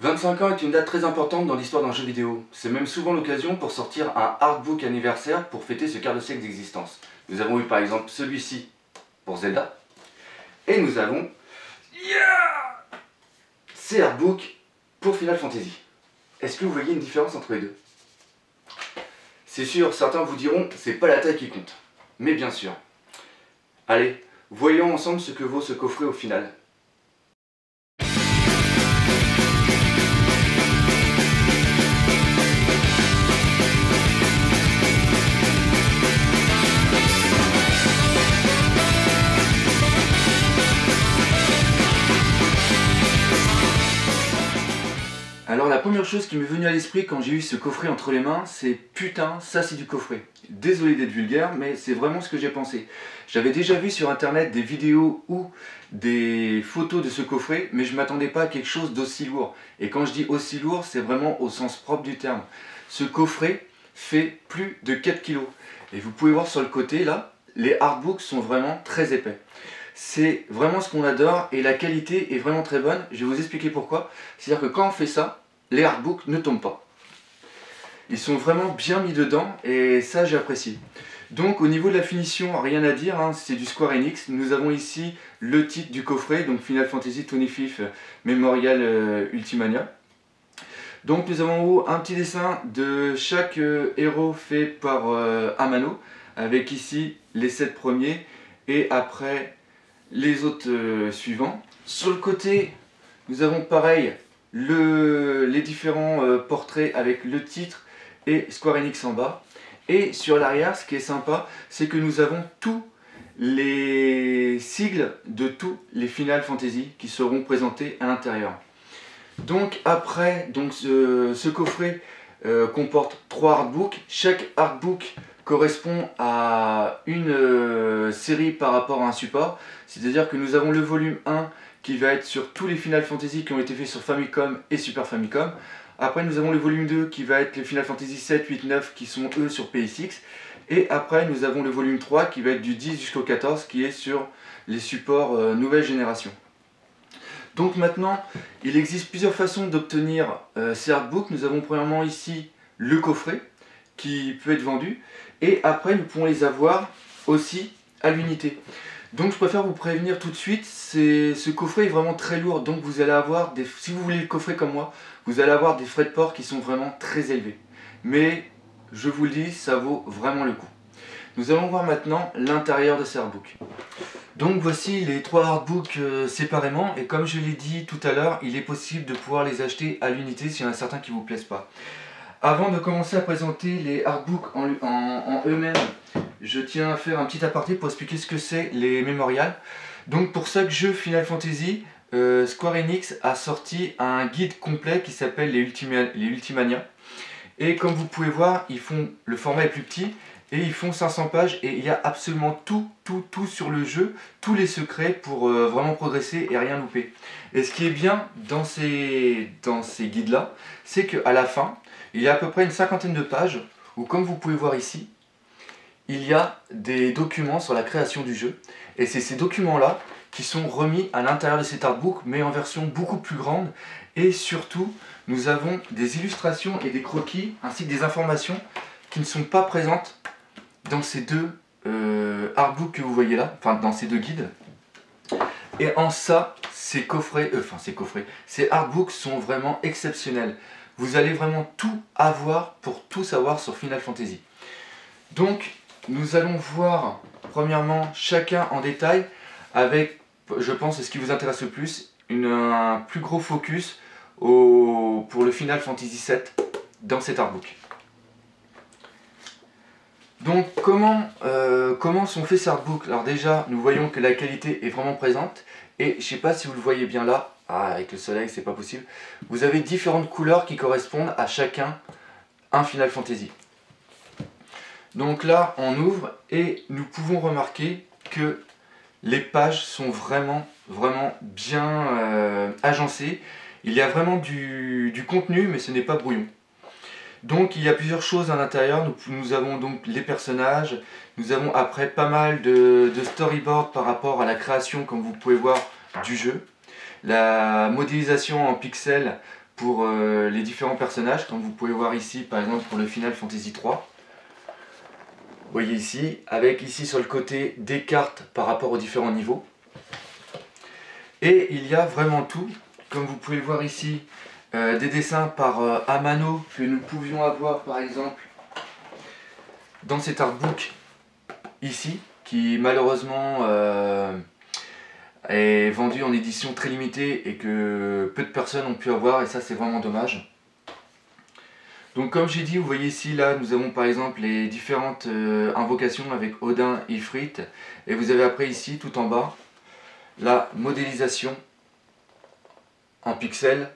25 ans est une date très importante dans l'histoire d'un jeu vidéo. C'est même souvent l'occasion pour sortir un artbook anniversaire pour fêter ce quart de siècle d'existence. Nous avons eu par exemple celui-ci pour Zelda. Et nous avons ces artbooks pour Final Fantasy. Est-ce que vous voyez une différence entre les deux? C'est sûr, certains vous diront, c'est pas la taille qui compte. Mais bien sûr. Allez, voyons ensemble ce que vaut ce coffret au final. Alors la première chose qui m'est venue à l'esprit quand j'ai eu ce coffret entre les mains, c'est putain, ça c'est du coffret. Désolé d'être vulgaire, mais c'est vraiment ce que j'ai pensé. J'avais déjà vu sur internet des vidéos ou des photos de ce coffret, mais je ne m'attendais pas à quelque chose d'aussi lourd. Et quand je dis aussi lourd, c'est vraiment au sens propre du terme. Ce coffret fait plus de 4 kg. Et vous pouvez voir sur le côté là, les artbooks sont vraiment très épais. C'est vraiment ce qu'on adore et la qualité est vraiment très bonne. Je vais vous expliquer pourquoi. C'est-à-dire que quand on fait ça, les artbooks ne tombent pas. Ils sont vraiment bien mis dedans et ça j'ai apprécié. Donc au niveau de la finition, rien à dire, hein, c'est du Square Enix. Nous avons ici le titre du coffret, donc Final Fantasy 25th Memorial Ultimania. Donc nous avons en haut un petit dessin de chaque héros fait par Amano, avec ici les 7 premiers et après les autres suivants. Sur le côté, nous avons pareil les différents portraits avec le titre et Square Enix en bas. Et sur l'arrière, ce qui est sympa, c'est que nous avons tous les sigles de tous les Final Fantasy qui seront présentés à l'intérieur. Donc après, ce coffret comporte 3 artbooks. Chaque artbook correspond à une série par rapport à un support. C'est-à-dire que nous avons le volume 1 qui va être sur tous les Final Fantasy qui ont été faits sur Famicom et Super Famicom. Après nous avons le volume 2 qui va être les Final Fantasy 7, 8, 9 qui sont eux sur PSX. Et après nous avons le volume 3 qui va être du 10 jusqu'au 14 qui est sur les supports nouvelle génération. Donc maintenant, il existe plusieurs façons d'obtenir ces artbooks. Nous avons premièrement ici le coffret qui peut être vendu. Et après nous pouvons les avoir aussi à l'unité. Donc je préfère vous prévenir tout de suite, ce coffret est vraiment très lourd, donc vous allez avoir, si vous voulez le coffret comme moi, vous allez avoir des frais de port qui sont vraiment très élevés. Mais je vous le dis, ça vaut vraiment le coup. Nous allons voir maintenant l'intérieur de ces artbooks. Donc voici les 3 artbooks séparément, et comme je l'ai dit tout à l'heure, il est possible de pouvoir les acheter à l'unité s'il y en a certains qui ne vous plaisent pas. Avant de commencer à présenter les artbooks en eux-mêmes, je tiens à faire un petit aparté pour expliquer ce que c'est les mémorials. Donc pour chaque jeu Final Fantasy, Square Enix a sorti un guide complet qui s'appelle les Ultimania. Et comme vous pouvez voir, le format est plus petit et ils font 500 pages et il y a absolument tout sur le jeu, tous les secrets pour vraiment progresser et rien louper. Et ce qui est bien dans ces guides-là, c'est qu'à la fin, il y a à peu près une cinquantaine de pages où, comme vous pouvez voir ici, il y a des documents sur la création du jeu. Et c'est ces documents-là qui sont remis à l'intérieur de cet artbook, mais en version beaucoup plus grande. Et surtout, nous avons des illustrations et des croquis, ainsi que des informations qui ne sont pas présentes dans ces deux artbooks que vous voyez là, enfin dans ces deux guides. Et en ça, ces artbooks sont vraiment exceptionnels. Vous allez vraiment tout avoir pour tout savoir sur Final Fantasy. Donc, nous allons voir premièrement chacun en détail avec, je pense, ce qui vous intéresse le plus, un plus gros focus pour le Final Fantasy VII dans cet artbook. Donc comment sont faits ces artbooks? Alors déjà, nous voyons que la qualité est vraiment présente et je ne sais pas si vous le voyez bien là, avec le soleil c'est pas possible, vous avez différentes couleurs qui correspondent à chacun un Final Fantasy. Donc là, on ouvre et nous pouvons remarquer que les pages sont vraiment bien agencées. Il y a vraiment du contenu, mais ce n'est pas brouillon. Donc il y a plusieurs choses à l'intérieur. Nous avons donc les personnages, nous avons après pas mal de storyboards par rapport à la création, comme vous pouvez voir, du jeu. La modélisation en pixels pour les différents personnages, comme vous pouvez voir ici par exemple pour le Final Fantasy 3. Vous voyez ici, avec ici sur le côté des cartes par rapport aux différents niveaux. Et il y a vraiment tout, comme vous pouvez le voir ici, des dessins par Amano que nous pouvions avoir par exemple dans cet artbook ici, qui malheureusement est vendu en édition très limitée et que peu de personnes ont pu avoir, et ça c'est vraiment dommage. Donc comme j'ai dit, vous voyez ici, là nous avons par exemple les différentes invocations avec Odin, Ifrit, et vous avez après ici tout en bas la modélisation en pixels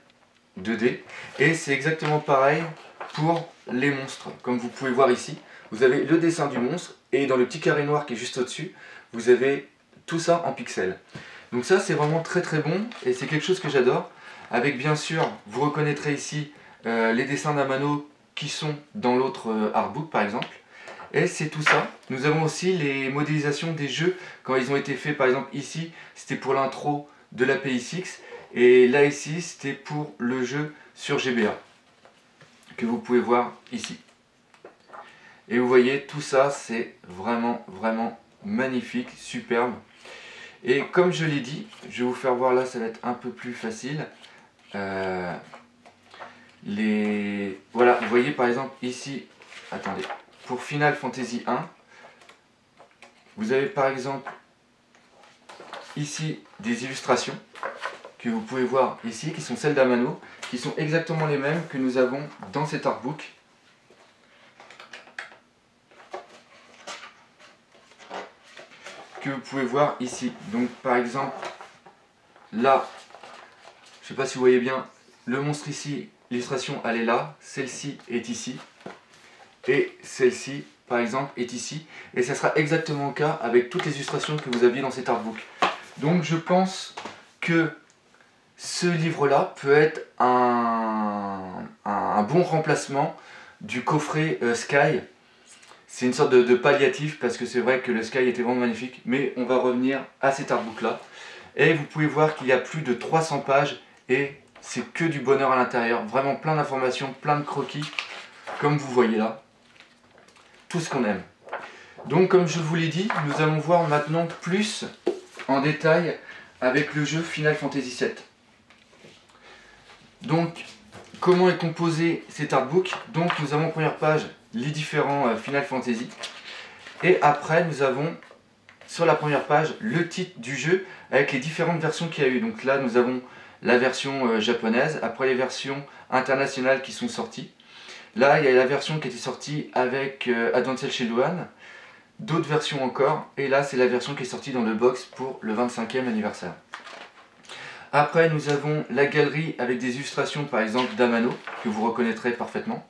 2D, et c'est exactement pareil pour les monstres. Comme vous pouvez voir ici, vous avez le dessin du monstre, et dans le petit carré noir qui est juste au-dessus, vous avez tout ça en pixels. Donc ça c'est vraiment très très bon, et c'est quelque chose que j'adore, avec bien sûr, vous reconnaîtrez ici les dessins d'Amano qui sont dans l'autre artbook par exemple, et c'est tout ça. Nous avons aussi les modélisations des jeux quand ils ont été faits, par exemple ici c'était pour l'intro de la PSX, et là ici c'était pour le jeu sur GBA que vous pouvez voir ici. Et vous voyez tout ça, c'est vraiment magnifique, superbe. Et comme je l'ai dit, je vais vous faire voir là, ça va être un peu plus facile. Voilà, vous voyez par exemple ici, attendez, pour Final Fantasy 1, vous avez par exemple ici des illustrations que vous pouvez voir ici, qui sont celles d'Amano, qui sont exactement les mêmes que nous avons dans cet artbook. Que vous pouvez voir ici. Donc par exemple, là, je ne sais pas si vous voyez bien, le monstre ici, l'illustration elle est là, celle-ci est ici, et celle-ci par exemple est ici, et ça sera exactement le cas avec toutes les illustrations que vous aviez dans cet artbook. Donc je pense que ce livre-là peut être un bon remplacement du coffret Sky. C'est une sorte de palliatif, parce que c'est vrai que le Sky était vraiment magnifique, mais on va revenir à cet artbook-là. Et vous pouvez voir qu'il y a plus de 300 pages, et c'est que du bonheur à l'intérieur. Vraiment plein d'informations, plein de croquis, comme vous voyez là. Tout ce qu'on aime. Donc comme je vous l'ai dit, nous allons voir maintenant plus en détail avec le jeu Final Fantasy VII. Donc, comment est composé cet artbook? Donc nous avons en première page les différents Final Fantasy, et après nous avons sur la première page le titre du jeu avec les différentes versions qu'il y a eu. Donc là nous avons la version japonaise, après les versions internationales qui sont sorties. Là il y a la version qui était sortie avec Advance Children, d'autres versions encore, et là c'est la version qui est sortie dans le box pour le 25e anniversaire. Après nous avons la galerie avec des illustrations par exemple d'Amano, que vous reconnaîtrez parfaitement.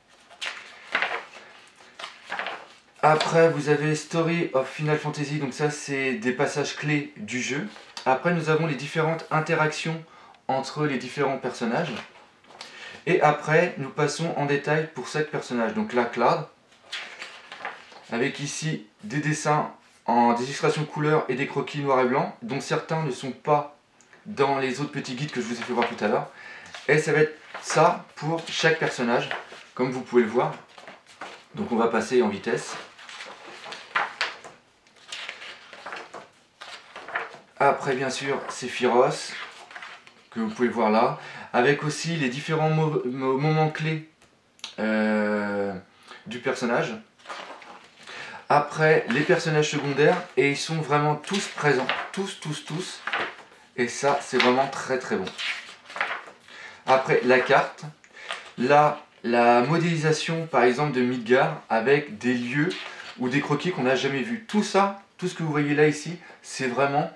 Après vous avez Story of Final Fantasy, donc ça c'est des passages clés du jeu. Après nous avons les différentes interactions entre les différents personnages. Et après nous passons en détail pour 7 personnages. Donc là Cloud, avec ici des dessins des illustrations couleurs et des croquis noir et blanc, dont certains ne sont pas dans les autres petits guides que je vous ai fait voir tout à l'heure. Et ça va être ça pour chaque personnage, comme vous pouvez le voir. Donc on va passer en vitesse. Après bien sûr Sephiroth, que vous pouvez voir là, avec aussi les différents moments clés du personnage. Après les personnages secondaires, et ils sont vraiment tous présents, tous, et ça c'est vraiment très bon. Après la carte, là la modélisation par exemple de Midgar avec des lieux ou des croquis qu'on n'a jamais vus. Tout ça, tout ce que vous voyez là ici, c'est vraiment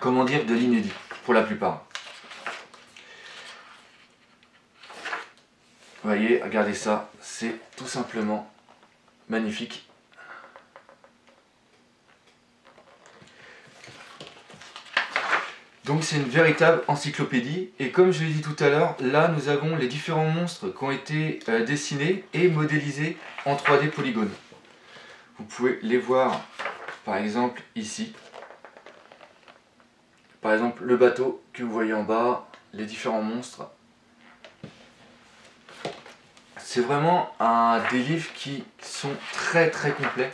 comment dire, de l'inédit pour la plupart. Vous voyez, regardez ça, c'est tout simplement magnifique. Donc c'est une véritable encyclopédie, et comme je l'ai dit tout à l'heure, là nous avons les différents monstres qui ont été dessinés et modélisés en 3D polygone. Vous pouvez les voir par exemple ici. Par exemple le bateau que vous voyez en bas, les différents monstres. C'est vraiment des livres qui sont très complets.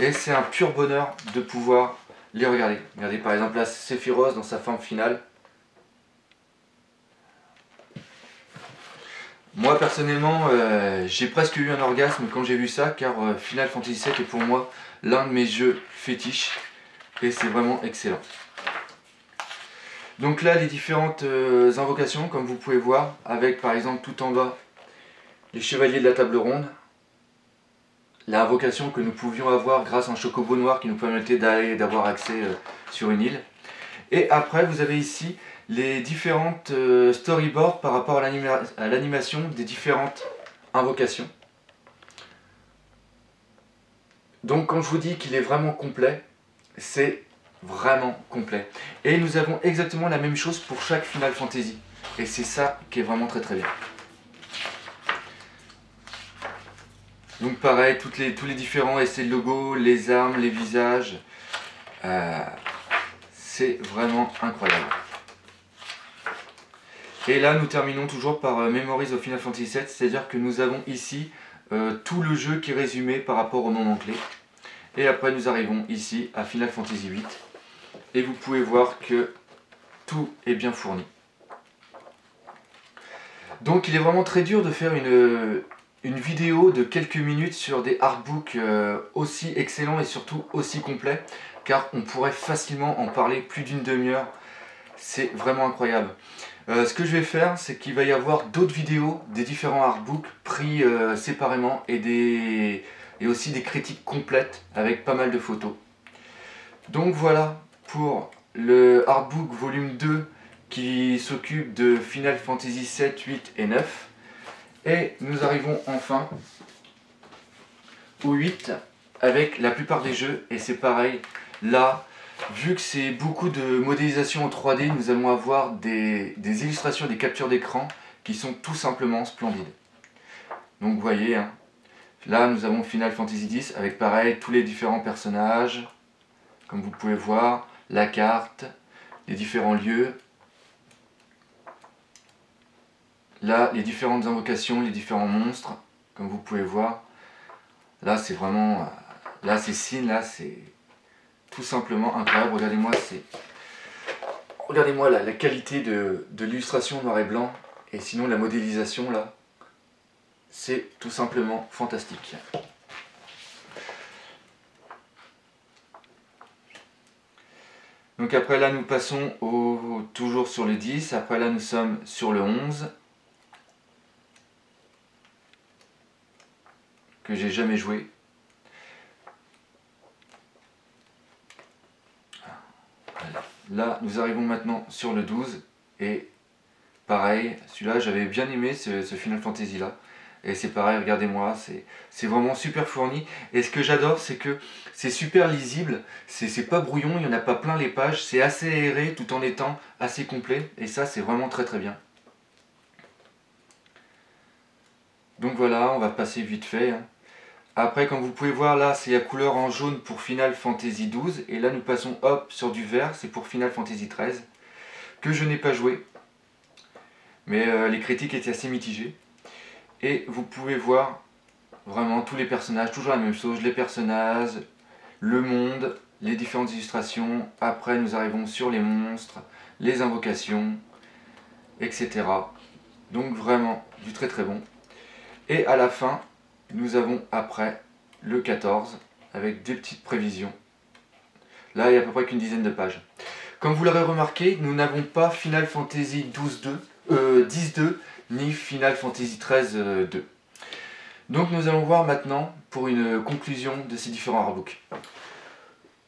Et c'est un pur bonheur de pouvoir les regarder. Regardez par exemple là Sephiroth dans sa forme finale. Moi personnellement j'ai presque eu un orgasme quand j'ai vu ça, car Final Fantasy VII est pour moi l'un de mes jeux fétiches et c'est vraiment excellent. Donc là les différentes invocations comme vous pouvez voir, avec par exemple tout en bas les chevaliers de la table ronde, l'invocation que nous pouvions avoir grâce à un chocobo noir qui nous permettait d'avoir accès sur une île. Et après vous avez ici les différentes storyboards par rapport à l'animation des différentes invocations. Donc quand je vous dis qu'il est vraiment complet, c'est vraiment complet. Et nous avons exactement la même chose pour chaque Final Fantasy. Et c'est ça qui est vraiment très bien. Donc pareil, tous les différents essais de logos, les armes, les visages, c'est vraiment incroyable. Et là nous terminons toujours par Memories of Final Fantasy VII, c'est-à-dire que nous avons ici tout le jeu qui est résumé par rapport au nom clé. Et après nous arrivons ici à Final Fantasy VIII. Et vous pouvez voir que tout est bien fourni. Donc il est vraiment très dur de faire une vidéo de quelques minutes sur des artbooks aussi excellents et surtout aussi complets, car on pourrait facilement en parler plus d'une demi-heure. C'est vraiment incroyable. Ce que je vais faire, c'est qu'il va y avoir d'autres vidéos des différents artbooks pris séparément et aussi des critiques complètes avec pas mal de photos. Donc voilà pour le artbook volume 2 qui s'occupe de Final Fantasy 7, 8 et 9. Et nous arrivons enfin au 8 avec la plupart des jeux, et c'est pareil, là, vu que c'est beaucoup de modélisation en 3D, nous allons avoir des illustrations, des captures d'écran qui sont tout simplement splendides. Donc vous voyez, hein, là nous avons Final Fantasy X avec pareil, tous les différents personnages, comme vous pouvez voir, la carte, les différents lieux. Là, les différentes invocations, les différents monstres, comme vous pouvez voir. Là, c'est vraiment... Là, ces signes, là, c'est tout simplement incroyable. Regardez-moi la qualité de l'illustration noir et blanc. Et sinon, la modélisation, là, c'est tout simplement fantastique. Donc après, là, nous passons toujours sur le 10. Après, là, nous sommes sur le 11. Que j'ai jamais joué. Là, nous arrivons maintenant sur le 12. Et pareil, celui-là, j'avais bien aimé ce Final Fantasy là. Et c'est pareil, regardez-moi, c'est vraiment super fourni. Et ce que j'adore, c'est que c'est super lisible. C'est pas brouillon, il n'y en a pas plein les pages. C'est assez aéré tout en étant assez complet. Et ça, c'est vraiment très bien. Donc voilà, on va passer vite fait, hein. Après, comme vous pouvez voir, là, c'est la couleur en jaune pour Final Fantasy XII. Et là, nous passons, hop, sur du vert, c'est pour Final Fantasy XIII. Que je n'ai pas joué. Mais les critiques étaient assez mitigées. Et vous pouvez voir vraiment tous les personnages, toujours la même chose. Les personnages, le monde, les différentes illustrations. Après, nous arrivons sur les monstres, les invocations, etc. Donc vraiment, du très bon. Et à la fin... Nous avons après le 14 avec des petites prévisions. Là, il n'y a à peu près qu'une dizaine de pages. Comme vous l'aurez remarqué, nous n'avons pas Final Fantasy 10-2 ni Final Fantasy 13-2. Donc nous allons voir maintenant pour une conclusion de ces différents artbooks.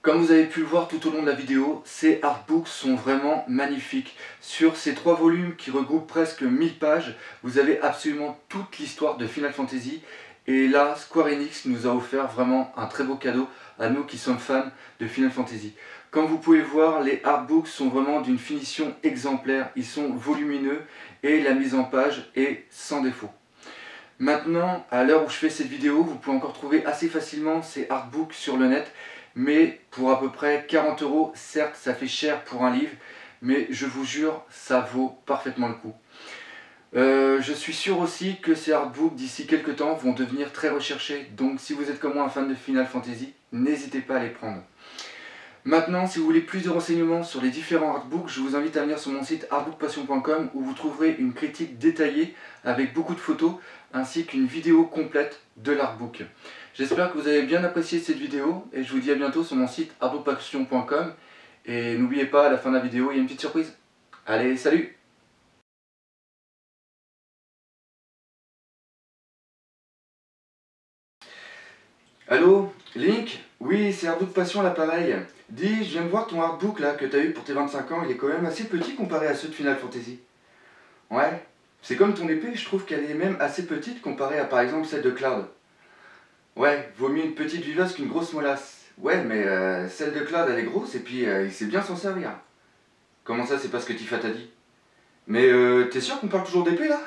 Comme vous avez pu le voir tout au long de la vidéo, ces artbooks sont vraiment magnifiques. Sur ces 3 volumes qui regroupent presque 1000 pages, vous avez absolument toute l'histoire de Final Fantasy. Et là, Square Enix nous a offert vraiment un très beau cadeau à nous qui sommes fans de Final Fantasy. Comme vous pouvez voir, les artbooks sont vraiment d'une finition exemplaire. Ils sont volumineux et la mise en page est sans défaut. Maintenant, à l'heure où je fais cette vidéo, vous pouvez encore trouver assez facilement ces artbooks sur le net. Mais pour à peu près 40 €, certes ça fait cher pour un livre, mais je vous jure, ça vaut parfaitement le coup. Je suis sûr aussi que ces artbooks d'ici quelques temps vont devenir très recherchés, donc si vous êtes comme moi un fan de Final Fantasy, n'hésitez pas à les prendre. Maintenant, si vous voulez plus de renseignements sur les différents artbooks, je vous invite à venir sur mon site artbookpassion.com où vous trouverez une critique détaillée avec beaucoup de photos ainsi qu'une vidéo complète de l'artbook. J'espère que vous avez bien apprécié cette vidéo et je vous dis à bientôt sur mon site artbookpassion.com et n'oubliez pas, à la fin de la vidéo, il y a une petite surprise. Allez, salut! Allô, Link? Oui, c'est Artbook Passion à l'appareil. Dis, je viens de voir ton artbook là que t'as eu pour tes 25 ans, il est quand même assez petit comparé à ceux de Final Fantasy. Ouais, c'est comme ton épée, je trouve qu'elle est même assez petite comparée à par exemple celle de Cloud. Ouais, vaut mieux une petite vivace qu'une grosse molasse. Ouais, mais celle de Cloud elle est grosse et puis il sait bien s'en servir. Comment ça, c'est pas ce que Tifa t'a dit? Mais t'es sûr qu'on parle toujours d'épée là?